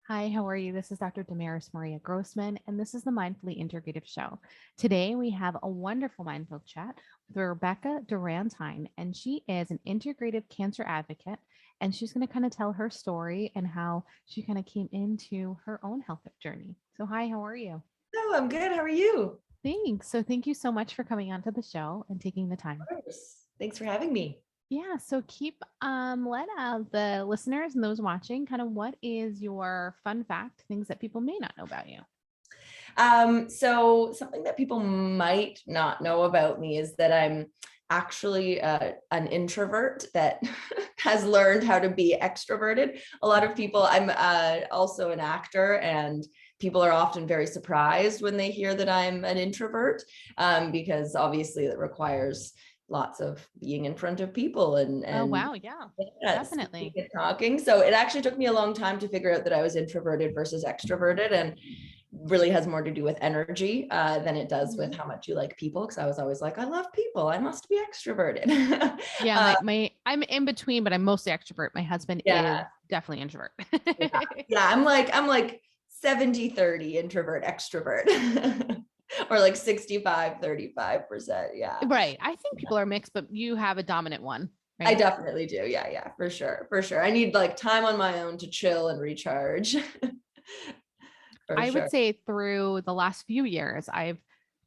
Hi, how are you? This is Dr. Damaris Maria Grossman, and this is the Mindfully Integrative Show. Today, we have a wonderful mindful chat with Rebecca Drance Hine, and she is an integrative cancer advocate, and she's going to kind of tell her story and how she kind of came into her own health journey. So, hi, how are you? Oh, I'm good. How are you? Thanks. So, thank you so much for coming onto the show and taking the Of time. course. Thanks for having me. Yeah, so keep let the listeners and those watching kind of what is your fun fact, things that people may not know about you. So something that people might not know about me is that I'm actually an introvert that has learned how to be extroverted. A lot of people, I'm also an actor, and people are often very surprised when they hear that I'm an introvert, because obviously it requires lots of being in front of people and Oh, wow. Yeah, speaking definitely. and talking. So it actually took me a long time to figure out that I was introverted versus extroverted, and really has more to do with energy than it does with how much you like people. Because I was always like, I love people, I must be extroverted. Yeah, my I'm in between, but I'm mostly extrovert. My husband is Yeah, definitely introvert. yeah. I'm like 70-30 introvert extrovert. Or like 65-35%. Yeah, Right. I think people are mixed, but you have a dominant one, I right? definitely do. Yeah, for sure, for sure. I need like time on my own to chill and recharge. For I would sure. say through the last few years, I've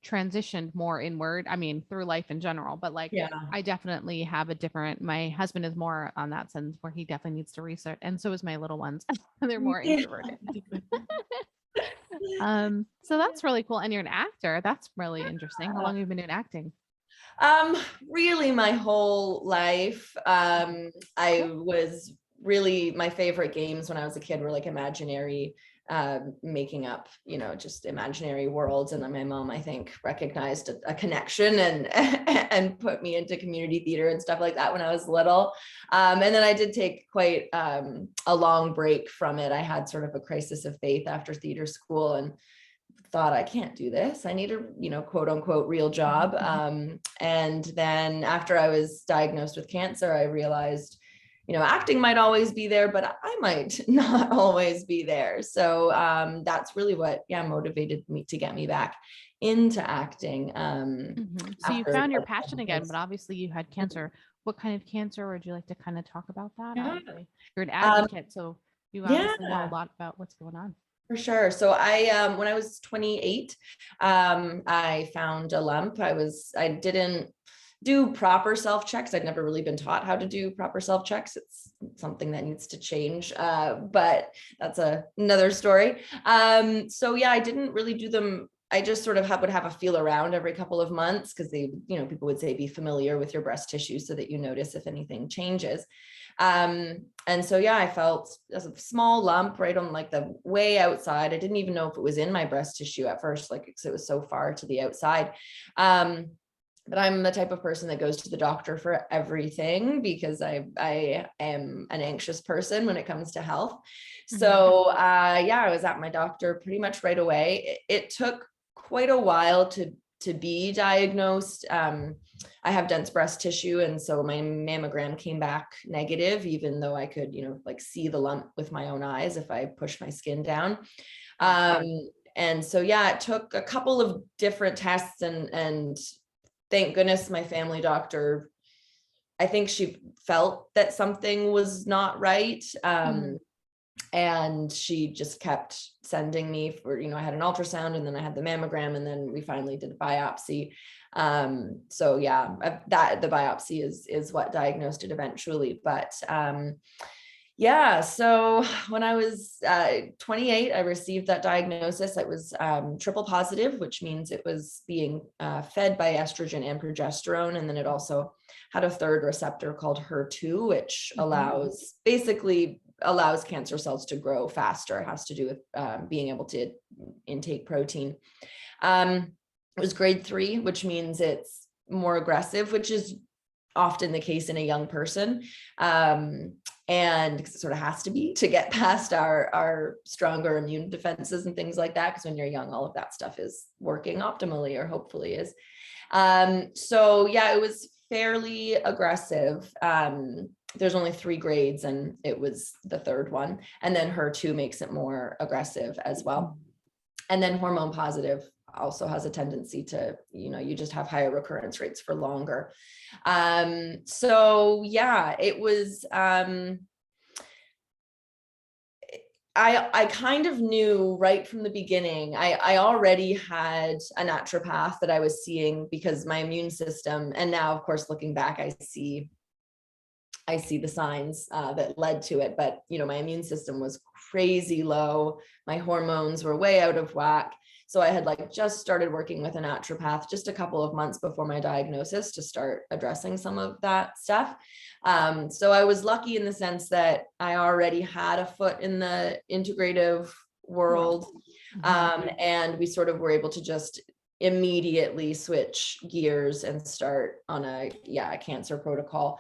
transitioned more inward. I mean, through life in general, but like Yeah. I definitely have a different, my husband is more on that sense where he definitely needs to research. And so is my little ones. They're more Yeah. introverted. So that's really cool. And you're an actor. That's really interesting. How long have you been doing acting? Um, Really my whole life. I Cool. was really, my favorite games when I was a kid were like imaginary, making up, just imaginary worlds. And then my mom, I think, recognized a connection and and put me into community theater and stuff like that when I was little. And then I did take quite a long break from it. I had sort of a crisis of faith after theater school and thought, I can't do this. I need a, quote unquote real job. And then after I was diagnosed with cancer, I realized, acting might always be there, but I might not always be there. So that's really what, motivated me to get me back into acting. So you After found your like, passion again, but obviously you had cancer. What kind of cancer? Would you like to kind of talk about that? yeah. Obviously, you're an Um, advocate, so you obviously know a yeah. lot about what's going on. For sure. So when I was 28, I found a lump. I didn't do proper self checks. I'd never really been taught how to do proper self checks. It's something that needs to change, but that's another story. So yeah, I didn't really do them. I just sort of would have a feel around every couple of months because people would say be familiar with your breast tissue so that you notice if anything changes. And so, yeah, I felt a small lump right on like the way outside. I didn't even know if it was in my breast tissue at first, like, because it was so far to the outside. But I'm the type of person that goes to the doctor for everything because I am an anxious person when it comes to health. So yeah, I was at my doctor pretty much right away. It took quite a while to be diagnosed. I have dense breast tissue, and so my mammogram came back negative, even though I could, like see the lump with my own eyes if I pushed my skin down. Um, and so yeah, it took a couple of different tests, and thank goodness my family doctor, I think she felt that something was not right. And she just kept sending me for, I had an ultrasound, and then I had the mammogram, and then we finally did a biopsy. So yeah, that the biopsy is what diagnosed it eventually. But yeah, so when I was 28, I received that diagnosis. It was triple positive, which means it was being fed by estrogen and progesterone. And then it also had a third receptor called HER2, which basically allows cancer cells to grow faster. It has to do with being able to intake protein. It was grade 3, which means it's more aggressive, which is often the case in a young person. And it sort of has to be to get past our stronger immune defenses and things like that. Because when you're young, all of that stuff is working optimally, or hopefully is. So yeah, it was fairly aggressive. there's only 3 grades and it was the 3rd one. And then HER2 makes it more aggressive as well. And then hormone positive also has a tendency to, you just have higher recurrence rates for longer. So yeah, it was, I kind of knew right from the beginning. I already had a naturopath that I was seeing because my immune system, and now of course, looking back, I see the signs that led to it, but my immune system was crazy low. My hormones were way out of whack. So I had just started working with a naturopath just a couple of months before my diagnosis to start addressing some of that stuff. So I was lucky in the sense that I already had a foot in the integrative world. And we sort of were able to just immediately switch gears and start on a cancer protocol.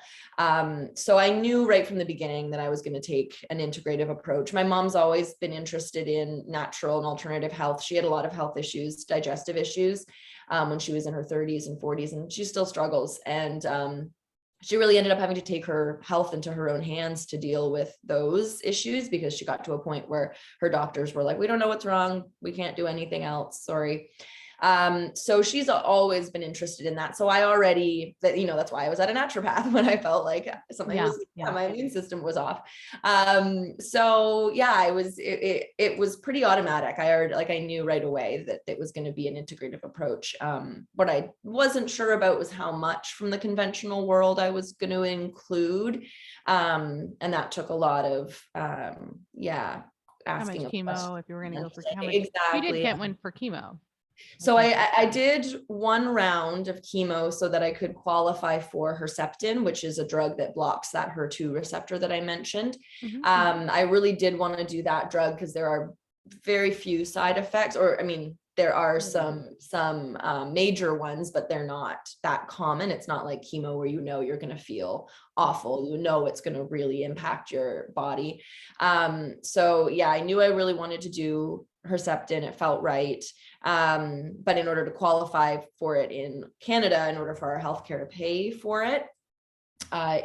So I knew right from the beginning that I was going to take an integrative approach. My mom's always been interested in natural and alternative health. She had a lot of health issues, digestive issues, when she was in her 30s and 40s, and she still struggles. And she really ended up having to take her health into her own hands to deal with those issues, because she got to a point where her doctors were like, we don't know what's wrong. We can't do anything else. Sorry. So she's always been interested in that. So I already, that's why I was at a naturopath when I felt like something my immune system was off. So yeah, it was pretty automatic. I knew right away that it was going to be an integrative approach. What I wasn't sure about was how much from the conventional world I was going to include. And that took a lot of, asking how much chemo, if you were going to go for how much, exactly. You did get one for chemo. So I did 1 round of chemo so that I could qualify for Herceptin, which is a drug that blocks that HER2 receptor that I mentioned. I really did want to do that drug because there are very few side effects, or there are some major ones, but they're not that common. It's not like chemo where you're going to feel awful. It's going to really impact your body. So yeah, I knew I really wanted to do Herceptin. It felt right. But in order to qualify for it in Canada, in order for our healthcare to pay for it,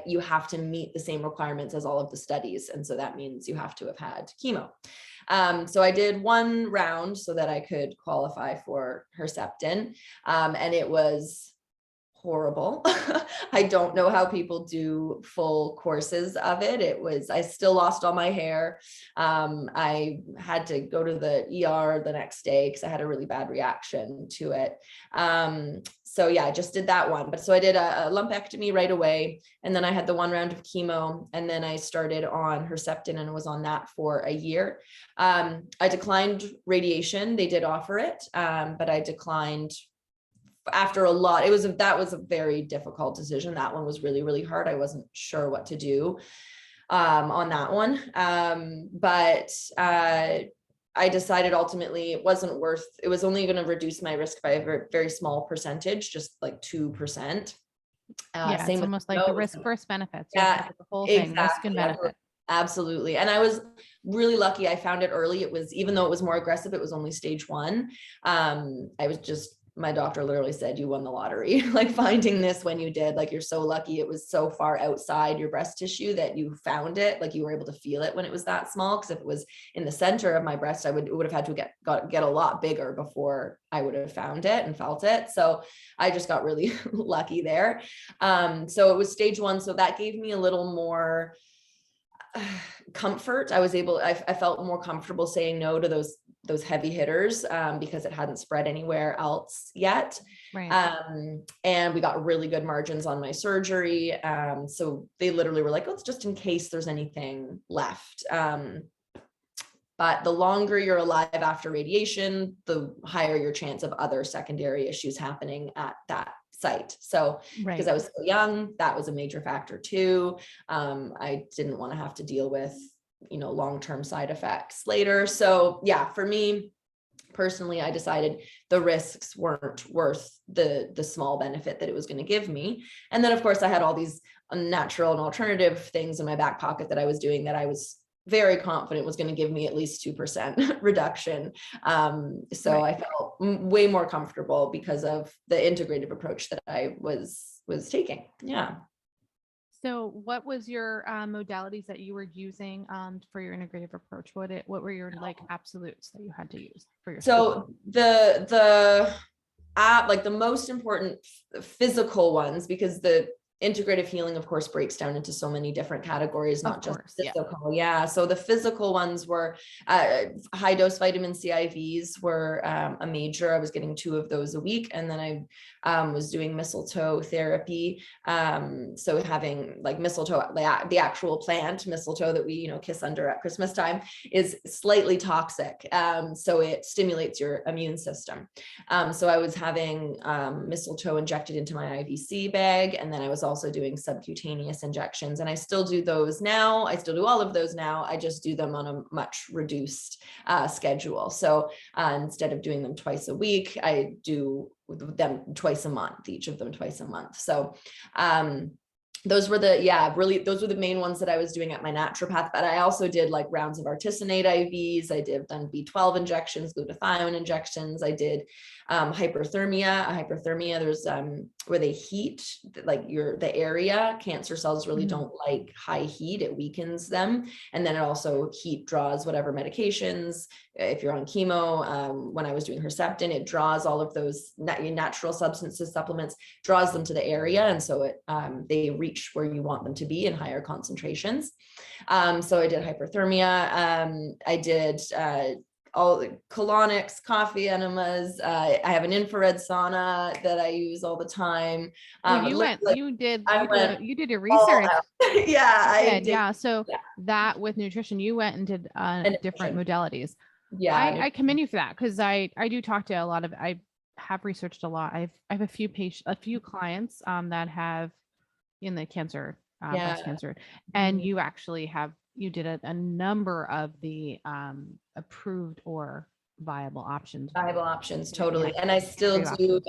you have to meet the same requirements as all of the studies. And so that means you have to have had chemo. So I did 1 round so that I could qualify for Herceptin. And it was horrible. I don't know how people do full courses of it. I still lost all my hair. I had to go to the ER the next day because I had a really bad reaction to it. So yeah, I just did that one. But so I did a lumpectomy right away. And then I had the 1 round of chemo. And then I started on Herceptin and was on that for a year. I declined radiation. They did offer it, but I declined after a lot. That was a very difficult decision. That one was really, really hard. I wasn't sure what to do on that one. But I decided ultimately it was only going to reduce my risk by a very, very small percentage, just like 2%. It's almost like the risk versus benefits. Yeah, the whole thing, exactly. risk and benefit. Absolutely. And I was really lucky. I found it early. Even though it was more aggressive, it was only stage 1. My doctor literally said, you won the lottery, like finding this when you did, like, you're so lucky. It was so far outside your breast tissue that you found it. Like, you were able to feel it when it was that small. Cause if it was in the center of my breast, it would have had to get a lot bigger before I would have found it and felt it. So I just got really lucky there. So it was stage 1. So that gave me a little more comfort. I felt more comfortable saying no to those heavy hitters, because it hadn't spread anywhere else yet. Right. And we got really good margins on my surgery. So they literally were like, oh, it's just in case there's anything left. But the longer you're alive after radiation, the higher your chance of other secondary issues happening at that site. So because I was so young, that was a major factor too. I didn't want to have to deal with, long-term side effects later. So yeah, for me personally, I decided the risks weren't worth the small benefit that it was going to give me. And then of course I had all these natural and alternative things in my back pocket that I was doing that I was very confident was going to give me at least 2% reduction. So I felt way more comfortable because of the integrative approach that I was taking. Yeah. So what was your modalities that you were using for your integrative approach? What were your like absolutes that you had to use for your So the like the most important physical ones, because the integrative healing, of course, breaks down into so many different categories, not just physical. Yeah. So the physical ones were high dose vitamin C IVs were a major. I was getting 2 of those a week. And then I was doing mistletoe therapy. So having like mistletoe, the actual plant mistletoe that we, you know, kiss under at Christmas time, is slightly toxic. So it stimulates your immune system. So I was having mistletoe injected into my IVC bag, and then I was also doing subcutaneous injections, and I still do those now. I still do all of those now. I just do them on a much reduced schedule. So instead of doing them twice a week, I do them twice a month, each of them twice a month. So those were those were the main ones that I was doing at my naturopath. But I also did like rounds of artesunate IVs. I did done B12 injections, glutathione injections. I did hyperthermia. There's where they heat like the area. Cancer cells really don't like high heat. It weakens them. And then it also heat draws whatever medications. If you're on chemo, when I was doing Herceptin, it draws all of those natural substances, supplements, draws them to the area. And so they reach where you want them to be in higher concentrations. So I did hyperthermia. I did all colonics, coffee enemas. I have an infrared sauna that I use all the time. You did your research. I did. Yeah. So that with nutrition, you went and did different modalities. Yeah. I commend you for that, because I do talk to I have researched a lot. I have a few clients that have in the cancer, breast cancer, and you actually you did a number of the approved or viable options. Totally. And I still do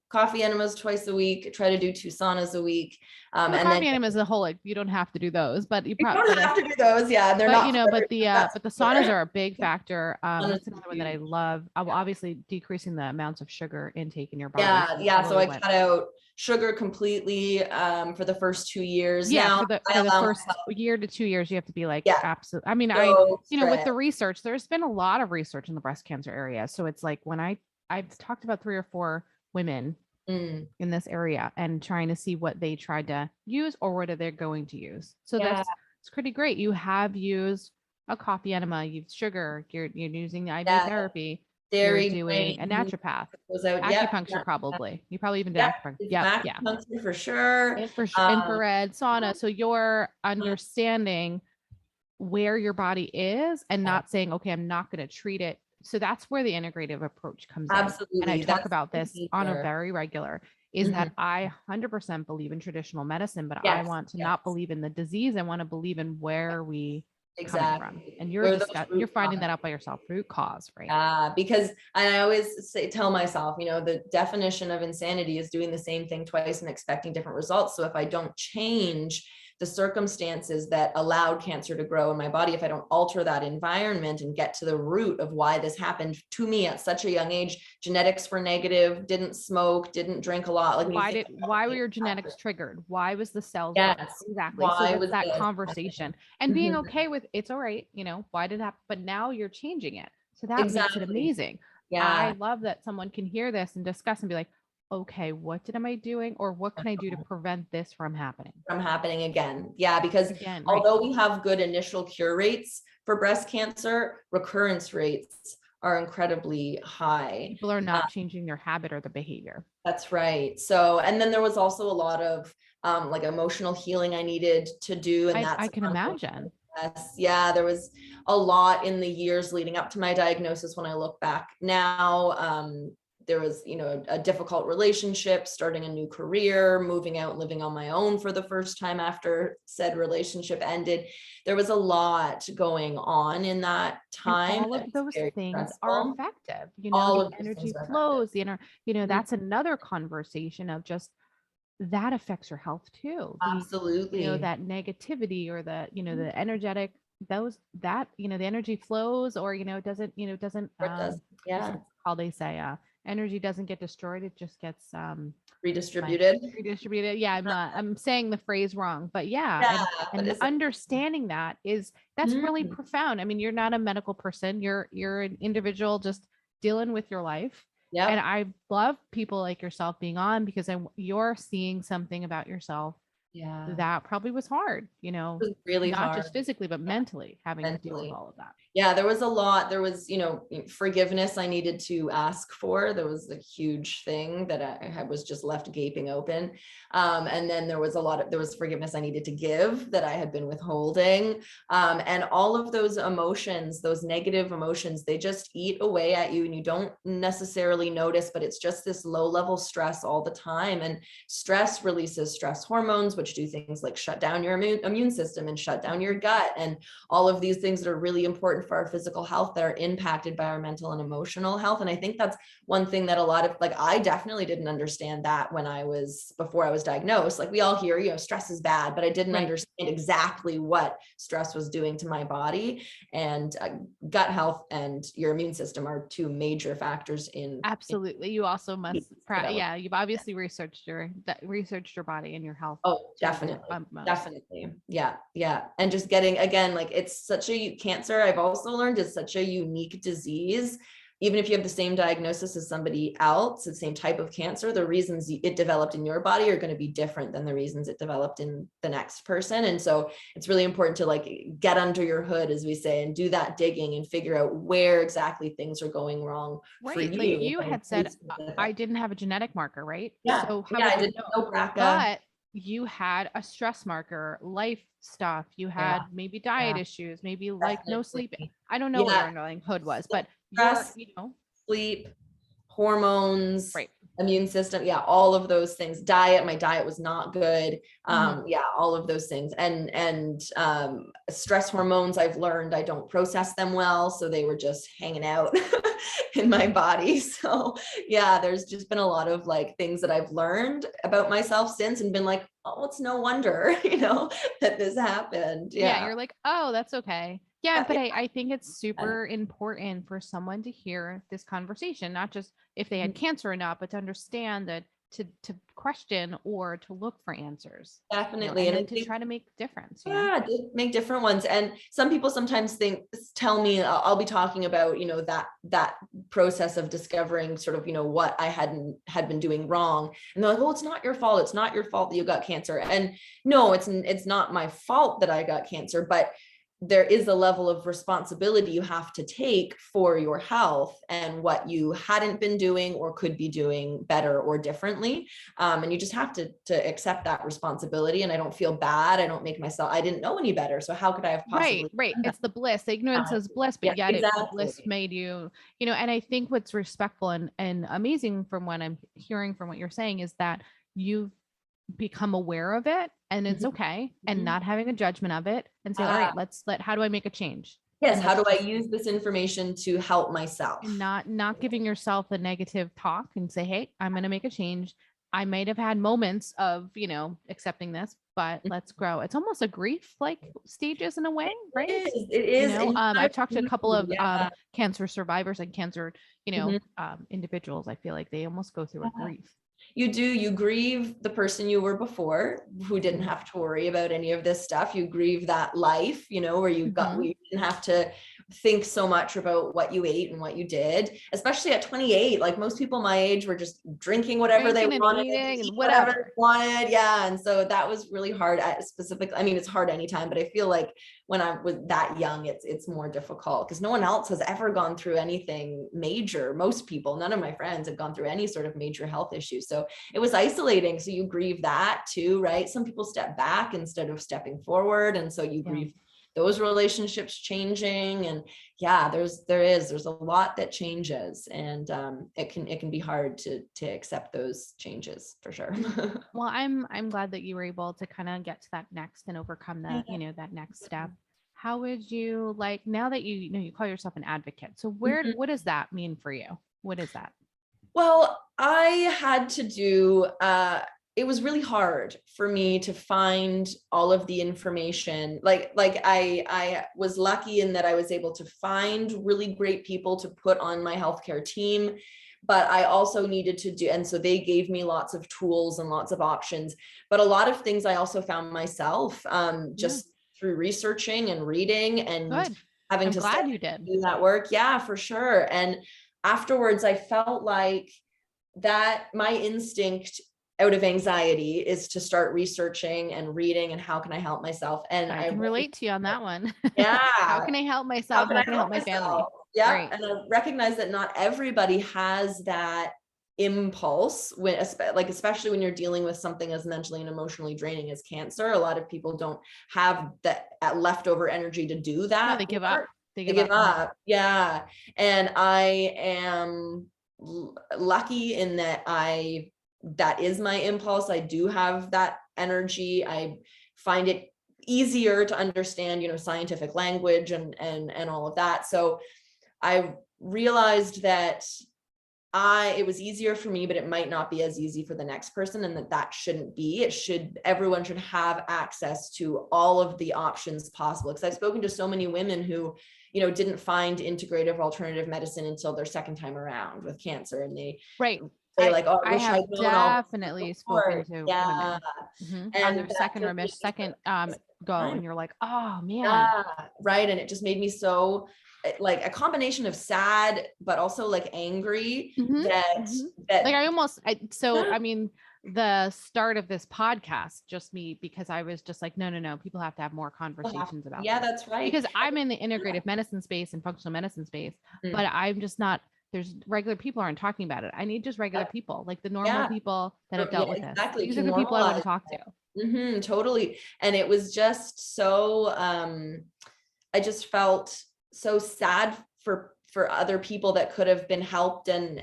coffee enemas twice a week. Try to do 2 saunas a week. And coffee enemas as a whole, like you don't have to do those, but you probably don't have to do those. Yeah, they're not. You know, but the saunas are a big factor. That's another one that I love. Obviously, decreasing the amounts of sugar intake in your body. So I cut out sugar completely for the first 2 years. For the first year to 2 years, you have to be like absolutely. I mean, with the research, there's been a lot of research in the breast cancer area. So it's like when I've talked about 3 or 4 women in this area and trying to see what they tried to use or what are they going to use. So it's pretty great. You have used a coffee enema, you've sugar, you're using the IV therapy. You're doing a naturopath, acupuncture, probably. You probably even did acupuncture. Acupuncture for sure. Infrared sauna. So you're understanding where your body is and not saying, okay, I'm not going to treat it. So that's where the integrative approach comes in. And I talk about this on a very regular, is that I 100% believe in traditional medicine, but I want to not believe in the disease. I want to believe in where we coming from. And you're finding that out by yourself, root cause, right? Because I always tell myself, you know, the definition of insanity is doing the same thing twice and expecting different results. So if I don't change the circumstances that allowed cancer to grow in my body, if I don't alter that environment and get to the root of why this happened to me at such a young age, genetics were negative, didn't smoke, didn't drink a lot. Like why were your genetics triggered? Why was the cells? Exactly. Why so was that conversation and being okay with it's all right, you know, why did it happen? But now you're changing it. So that makes it amazing. I love that someone can hear this and discuss and be like, okay, what am I doing? Or what can I do to prevent this from happening? Again. Yeah, because although we have good initial cure rates for breast cancer, recurrence rates are incredibly high. People are not changing their habit or the behavior. That's right. So, and then there was also a lot of like emotional healing I needed to do. And I can imagine. Yeah, there was a lot in the years leading up to my diagnosis. When I look back now, there was, you know, a difficult relationship, starting a new career, moving out, living on my own for the first time after said relationship ended. There was a lot going on in that time. And all of those things are effective. You know, the energy flows, that's another conversation of just that affects your health too. Absolutely. You know, that negativity or the, you know, the energetic, the energy flows, or, you know, it doesn't, how they say, energy doesn't get destroyed. It just gets, redistributed. Redistributed. Yeah, I'm saying the phrase wrong, but yeah, Yeah, but and understanding that's really Mhm. profound. I mean, you're not a medical person. You're an individual just dealing with your life. And Yep. I love people like yourself being on because you're seeing something about yourself Yeah. that probably was hard, It was really not hard. just physically, but Yeah, mentally having to deal with mentally. all of that. Yeah, there was a lot. There was, forgiveness I needed to ask for. There was a huge thing that I was just left gaping open. And then there was forgiveness I needed to give that I had been withholding. And all of those emotions, those negative emotions, they just eat away at you and you don't necessarily notice, but it's just this low level stress all the time. And stress releases stress hormones, which do things like shut down your immune system and shut down your gut, and all of these things that are really important for our physical health that are impacted by our mental and emotional health. And I think that's one thing that a lot of, like, I definitely didn't understand that before I was diagnosed. Like, we all hear, stress is bad, but I didn't understand exactly what stress was doing to my body. And gut health and your immune system are two major factors in. Absolutely. You also must, development. yeah, you've obviously researched your body and your health. Oh, definitely. Definitely. Yeah. Yeah. And just getting, again, like, it's such a cancer, I've also learned, is such a unique disease. Even if you have the same diagnosis as somebody else, the same type of cancer, the reasons it developed in your body are going to be different than the reasons it developed in the next person. And so it's really important to, like, get under your hood, as we say, and do that digging and figure out where exactly things are going wrong for you. Like you had said, I didn't have a genetic marker, right? Yeah. So how Yeah, would I you didn't know BRCA. But you had a stress marker, life stuff. You had maybe diet issues, maybe like no sleep. I don't know what your underlying hood was, but stress, sleep, hormones, immune system. Yeah. All of those things. My diet was not good. Yeah. All of those things. And stress hormones, I've learned I don't process them well. So they were just hanging out in my body. So yeah, there's just been a lot of, like, things that I've learned about myself since, and been like, oh, it's no wonder, that this happened. Yeah. You're like, oh, that's okay. Yeah, but I think it's super important for someone to hear this conversation, not just if they had cancer or not, but to understand that to question or to look for answers. Definitely. And then to try to make a difference. Yeah, make different ones. And some people sometimes tell me, I'll be talking about, that process of discovering sort of, what I had been doing wrong. And they're like, well, it's not your fault. It's not your fault that you got cancer. And no, it's not my fault that I got cancer, but there is a level of responsibility you have to take for your health and what you hadn't been doing or could be doing better or differently. And you just have to accept that responsibility. And I don't feel bad. I didn't know any better. So how could I have possibly? Right. It's the bliss. The ignorance is bliss, but yet the bliss made you, and I think what's respectful and amazing from what I'm hearing from what you're saying is that you've become aware of it and it's okay, and not having a judgment of it, and say, all right, how do I make a change? Yes. How do I use this information to help myself? And not giving yourself a negative talk and say, hey, I'm going to make a change. I might have had moments of, accepting this, but let's grow. It's almost a grief like stages in a way, right? It is. I've talked to a couple of cancer survivors and cancer, individuals. I feel like they almost go through a grief. You grieve the person you were before, who didn't have to worry about any of this stuff. You grieve that life, where you didn't have to think so much about what you ate and what you did, especially at 28. Like, most people my age were just drinking whatever they wanted, and whatever they wanted. Yeah. And so that was really hard specifically. I mean, it's hard anytime, but I feel like when I was that young, it's more difficult because no one else has ever gone through anything major. Most people, none of my friends have gone through any sort of major health issues. So it was isolating. So you grieve that too, right? Some people step back instead of stepping forward. And so you grieve those relationships changing. And yeah, there's a lot that changes, and it can be hard to accept those changes for sure. Well, I'm glad that you were able to kind of get to that next and overcome that, that next step. How would you, like, now that you call yourself an advocate, so what does that mean for you? What is that? Well, I had to do, it was really hard for me to find all of the information. Like I was lucky in that I was able to find really great people to put on my healthcare team. but I also needed to do, and so they gave me lots of tools and lots of options, but a lot of things I also found myself, just through researching and reading and Good. having I'm to glad you did. do that work. Yeah, for sure. And afterwards I felt like that my instinct out of anxiety is to start researching and reading and how can I help myself. And I can relate to you on that one. yeah. How can I help myself? How can I help my family? Yeah. Right. And I recognize that not everybody has that impulse when, especially when you're dealing with something as mentally and emotionally draining as cancer. A lot of people don't have that leftover energy to do that. No, they give up. They give up. Yeah. And I am lucky in that that is my impulse. I do have that energy. I find it easier to understand, scientific language and all of that. So I realized that it was easier for me, but it might not be as easy for the next person, and that shouldn't be. Everyone should have access to all of the options possible. Because I've spoken to so many women who, didn't find integrative alternative medicine until their second time around with cancer. And they like, oh, I wish have I'd known definitely spoken to women. And on their second go, and you're like, oh man. Yeah, right. And it just made me so like a combination of sad, but also like angry that like I mean, the start of this podcast, just me, because I was just like, no, people have to have more conversations about this. That's right. Because I'm in the integrative medicine space and functional medicine space, but I'm just not, there's regular people aren't talking about it. I need just regular people, like the normal people that have dealt with this. These are the people I want to talk to. Totally. And it was just so, I just felt so sad for other people that could have been helped and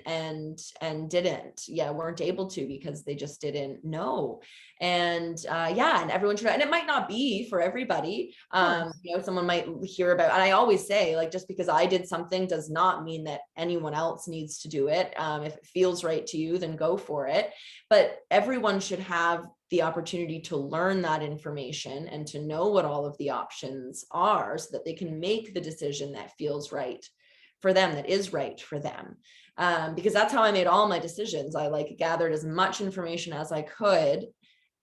didn't, weren't able to because they just didn't know. And and everyone should, and it might not be for everybody. Someone might hear about, and I always say, like, just because I did something does not mean that anyone else needs to do it. If it feels right to you, then go for it. But everyone should have the opportunity to learn that information and to know what all of the options are so that they can make the decision that feels right for them, that is right for them. Because that's how I made all my decisions. I gathered as much information as I could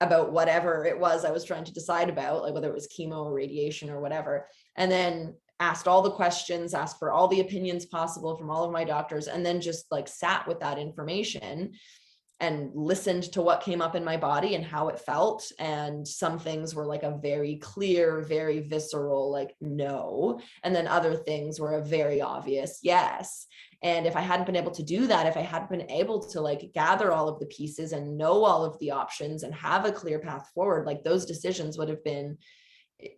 about whatever it was I was trying to decide about, like whether it was chemo or radiation or whatever. And then asked all the questions, asked for all the opinions possible from all of my doctors, and then just sat with that information and listened to what came up in my body and how it felt. And some things were a very clear, very visceral, no. And then other things were a very obvious yes. And if I hadn't been able to do that, if I hadn't been able to gather all of the pieces and know all of the options and have a clear path forward, those decisions would have been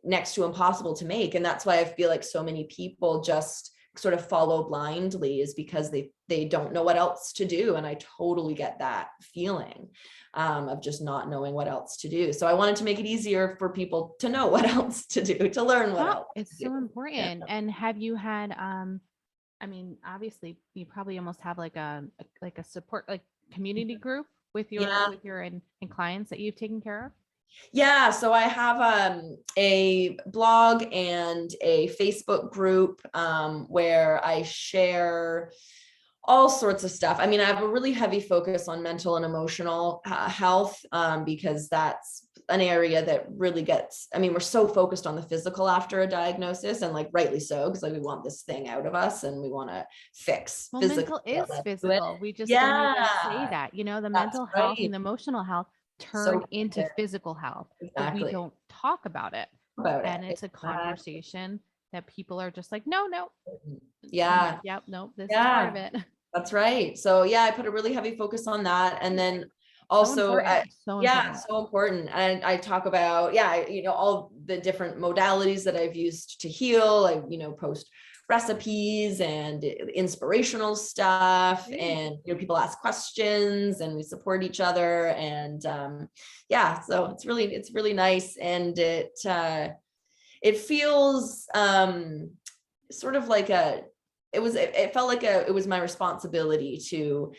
next to impossible to make. And that's why I feel like so many people just sort of follow blindly, is because they don't know what else to do. And I totally get that feeling of just not knowing what else to do. So I wanted to make it easier for people to know what else to do, to learn what else. It's so important. And have you had, I mean, obviously you probably almost have a support, community group with your clients that you've taken care of? Yeah, so I have a blog and a Facebook group where I share all sorts of stuff. I mean, I have a really heavy focus on mental and emotional health because that's an area that really gets, I mean, we're so focused on the physical after a diagnosis, and rightly so, because we want this thing out of us and we want to fix. Well, mental is physical. We just don't even say that, the mental health and the emotional health turn into physical health, but we don't talk about it. And it's a conversation that people are just like, no. Yep, nope, this is part of it. That's right. So I put a really heavy focus on that. And then also, so important. And I talk about, all the different modalities that I've used to heal. I, post recipes and inspirational stuff, and people ask questions and we support each other. And so it's really nice. And it feels sort of like it felt like it was my responsibility to,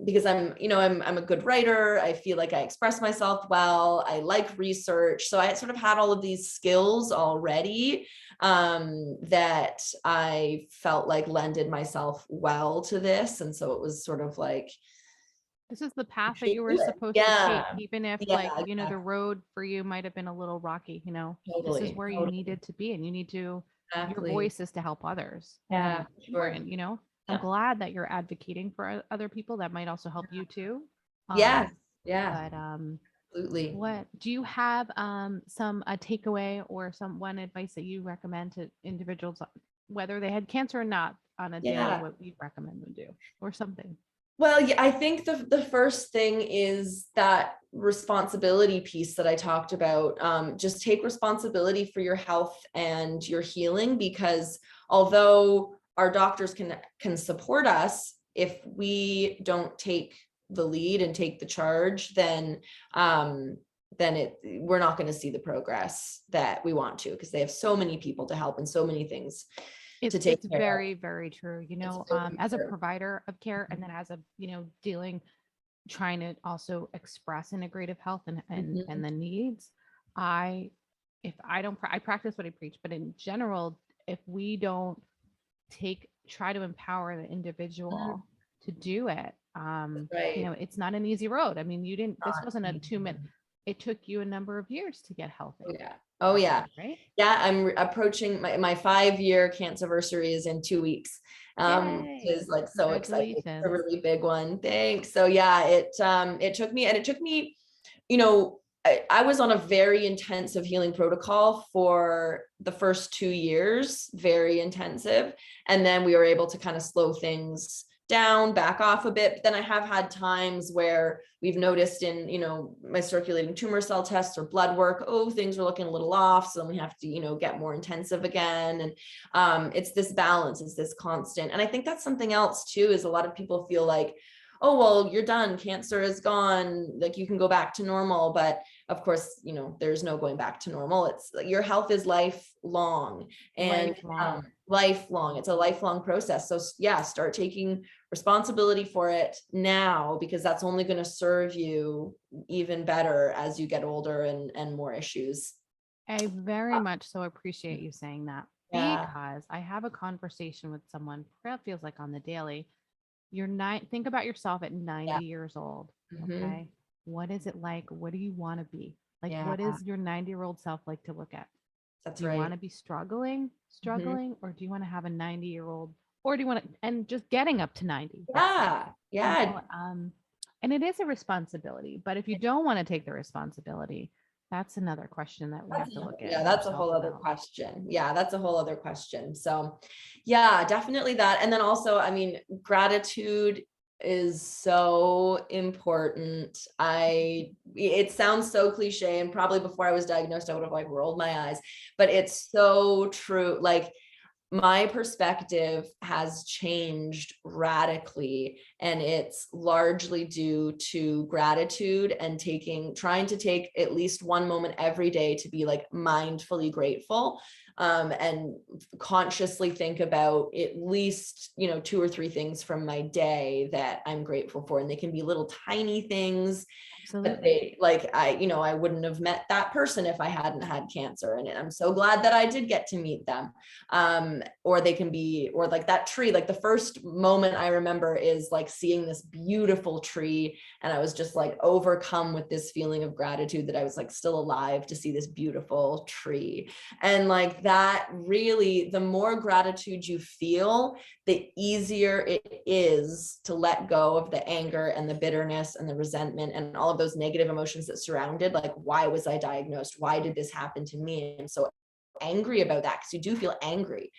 because I'm a good writer. I feel like I express myself well. I like research. So I sort of had all of these skills already, that I felt like lended myself well to this. And so it was sort of like, this is the path that you were supposed to take, even if exactly. the road for you might have been a little rocky, this is where you needed to be, and you need to, your voice is to help others. Yeah, sure. And, I'm glad that you're advocating for other people. That might also help you too. Yeah. But Absolutely. what do you have some a takeaway or some one advice that you recommend to individuals, whether they had cancer or not, on a daily, what you recommend them do or something? Well, yeah, I think the first thing is that responsibility piece that I talked about. Just take responsibility for your health and your healing, because although our doctors can support us, if we don't take the lead and take the charge, then we're not going to see the progress that we want to, because they have so many people to help and so many things to take it's care very, of. very true. Very As a true. provider of care, and then as a, trying to also express integrative health and the needs. I practice what I preach, but in general, if we don't try to empower the individual to do it, Right. it's not an easy road. I mean, this wasn't a 2-minute, it took you a number of years to get healthy. Yeah. Oh yeah. Right. Yeah. I'm approaching my 5-year cancerversary is in 2 weeks. Yay. Is like so exciting. It's a really big one. Thanks. So yeah, it took me, I was on a very intensive healing protocol for the first 2 years, very intensive. And then we were able to kind of slow things down, back off a bit. But then I have had times where we've noticed in, my circulating tumor cell tests or blood work, things are looking a little off. So then we have to, get more intensive again. And it's this balance, it's this constant. And I think that's something else too, is a lot of people feel like, oh, well, you're done. Cancer is gone. Like you can go back to normal. But of course, there's no going back to normal. It's like your health is lifelong and lifelong. It's a lifelong process. So yeah, start taking responsibility for it now, because that's only going to serve you even better as you get older and more issues. I very much so appreciate you saying that, because I have a conversation with someone that feels like on the daily. Think about yourself at 90 years old. Okay. What is it like? What do you want to be? Like, what is your 90-year-old self like to look at? That's do you want to be struggling, or do you want to have a 90-year-old, or do you want to, and just getting up to 90? Yeah. And it is a responsibility, but if you don't want to take the responsibility, that's another question that we have to look at. Yeah, that's a whole other question. Yeah, that's a whole other question. So yeah, definitely that. And then also, I mean, gratitude is so important. It sounds so cliche, and probably before I was diagnosed, I would have like rolled my eyes, but it's so true. Like, my perspective has changed radically, and it's largely due to gratitude and trying to take at least one moment every day to be like mindfully grateful, and consciously think about at least, 2 or 3 things from my day that I'm grateful for. And they can be little tiny things. Absolutely. But I wouldn't have met that person if I hadn't had cancer. And I'm so glad that I did get to meet them. Or they can be, or like that tree, like the first moment I remember is like seeing this beautiful tree. And I was just like overcome with this feeling of gratitude that I was like still alive to see this beautiful tree. And like that, really, the more gratitude you feel, the easier it is to let go of the anger and the bitterness and the resentment and all of those negative emotions that surrounded, like, why was I diagnosed? Why did this happen to me? I'm so angry about that, because you do feel angry.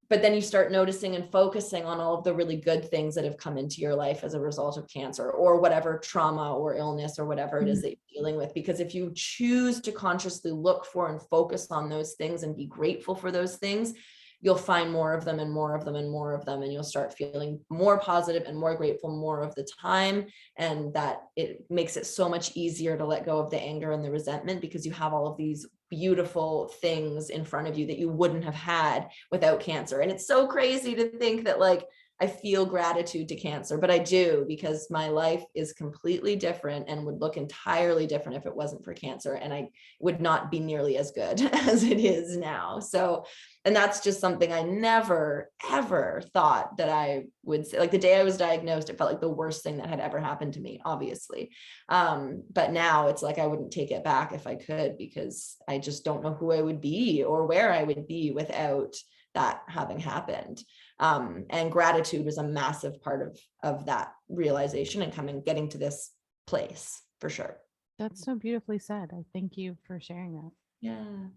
But then you start noticing and focusing on all of the really good things that have come into your life as a result of cancer, or whatever trauma or illness or whatever it is that you're dealing with. Because if you choose to consciously look for and focus on those things and be grateful for those things, you'll find more of them and more of them and more of them. And you'll start feeling more positive and more grateful more of the time. And that it makes it so much easier to let go of the anger and the resentment, because you have all of these beautiful things in front of you that you wouldn't have had without cancer. And it's so crazy to think that like I feel gratitude to cancer, but I do, because my life is completely different and would look entirely different if it wasn't for cancer. And I would not be nearly as good as it is now. So, and that's just something I never, ever thought that I would say. Like the day I was diagnosed, it felt like the worst thing that had ever happened to me, obviously. But now it's like, I wouldn't take it back if I could, because I just don't know who I would be or where I would be without that having happened. And gratitude was a massive part of that realization and getting to this place, for sure. That's so beautifully said. I thank you for sharing that. Yeah.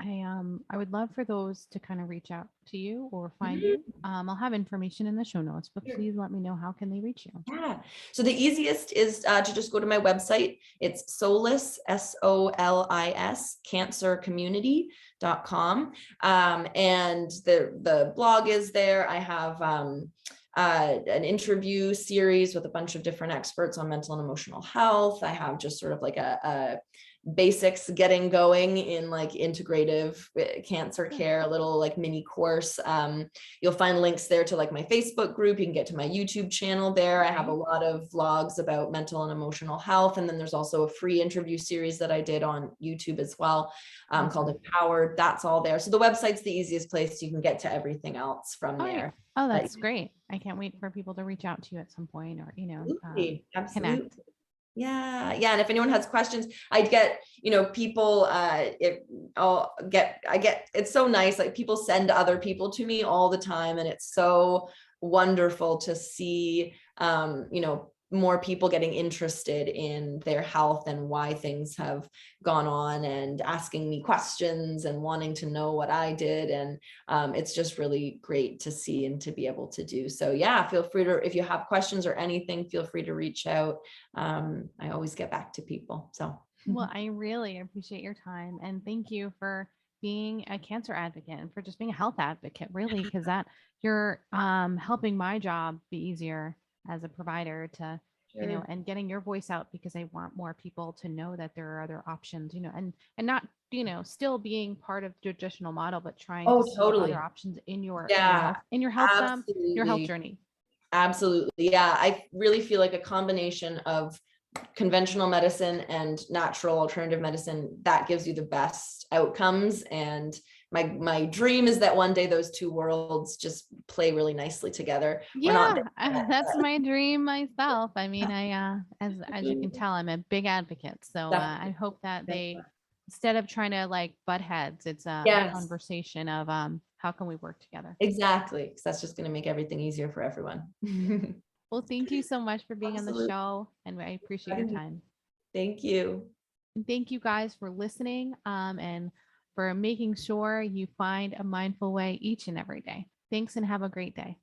I would love for those to kind of reach out to you or find Mhm. you. I'll have information in the show notes, but Sure. please let me know, how can they reach you? Yeah. So the easiest is to just go to my website. It's Solis, SOLIS, cancercommunity.com. And the blog is there. I have an interview series with a bunch of different experts on mental and emotional health. I have just sort of like a basics getting going in like integrative cancer care, a little like mini course. You'll find links there to like my Facebook group. You can get to my YouTube channel there. I have a lot of vlogs about mental and emotional health. And then there's also a free interview series that I did on YouTube as well, called Empowered. That's all there. So the website's the easiest place. You can get to everything else from there. Oh, that's great. I can't wait for people to reach out to you at some point, or, Absolutely. connect. Yeah. And if anyone has questions, I'd get, people, it's so nice. Like people send other people to me all the time. And it's so wonderful to see, more people getting interested in their health and why things have gone on, and asking me questions and wanting to know what I did. And it's just really great to see and to be able to do. So yeah, feel free to, if you have questions or anything, feel free to reach out. I always get back to people. So Well, I really appreciate your time, and thank you for being a cancer advocate and for just being a health advocate, really, because that you're helping my job be easier as a provider to, Sure. and getting your voice out, because I want more people to know that there are other options, and not, still being part of the traditional model, but trying to Oh, see totally. other options in your Yeah, your health absolutely. journey. Absolutely. Yeah. I really feel like a combination of conventional medicine and natural alternative medicine that gives you the best outcomes. And my dream is that one day those two worlds just play really nicely together. We're not Yeah, there yet, that's but my dream myself. I mean, as you can tell, I'm a big advocate. So I definitely. hope that they, instead of trying to like butt heads, it's a Yes, conversation of how can we work together. exactly. Because that's just going to make everything easier for everyone. Well, thank you so much for being on the Absolutely. show, and I appreciate your time. Thank you. And thank you guys for listening, and for making sure you find a mindful way each and every day. Thanks, and have a great day.